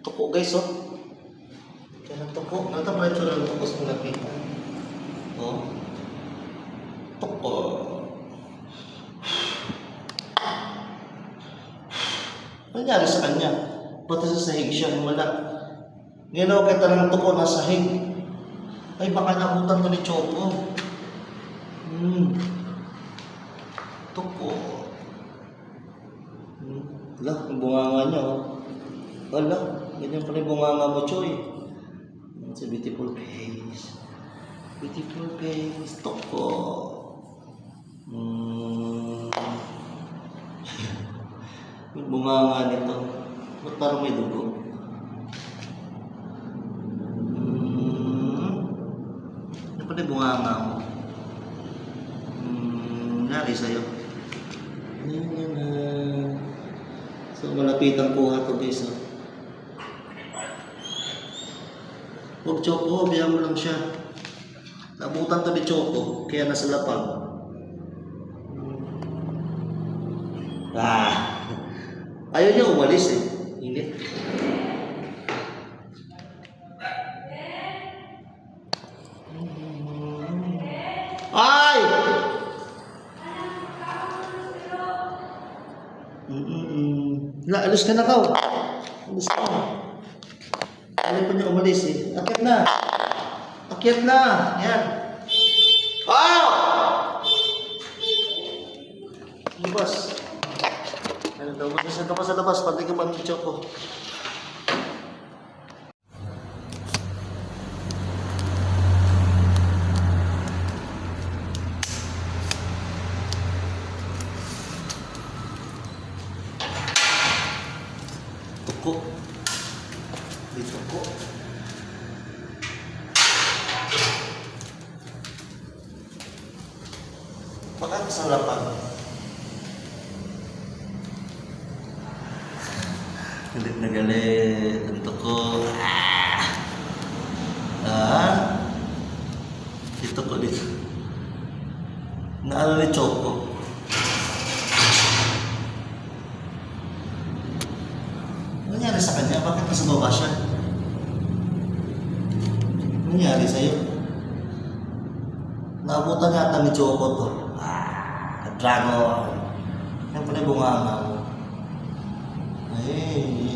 Tuko guys, oh. Kaya nagtuko. Nagtapretso lang tuko sa lapitan. Oh. Tuko. Ano nangyari sa kanya? Ba't sa sahig siya? Wala. Ngayon kita ng tuko na sahig. Ay, baka nabutan ko ni Choco. Tuko. Wala, yung bunganga niya, oh. Wala, ganyan pala yung bunganga mo, Choy. It's a beautiful face. Beautiful face. Tuko. Yung bunganga nito. Ba't parang may dugo? Ano pala yung bunganga mo? Nari sa'yo. So, malapitan kuha to guys, oh. Huwag Choco, biyan mo lang siya. Nabutan to ni Choco, kaya nasa lapag. Ayaw niya umalis eh. Init. Ay! Alis ka na kaw. Alis ka na. Ayaw pa niya umalis eh. Akyat na. Akyat na. Yan. Oh! Labas. Ano daw? Magkasal ka pa sa labas. Pati ka pa ng Choco. Tuko. Dito ko. Baka kasalapan. Galit na galit. Ang tuko. Dito ko dito. Naano ni Choco. Ano nangyari sa kanya? Bakit nasa baba siya? Ano nangyari sa'yo? Naabutan yata ni Choco to. Dragon. Yan pala yung bunganga mo. Ay.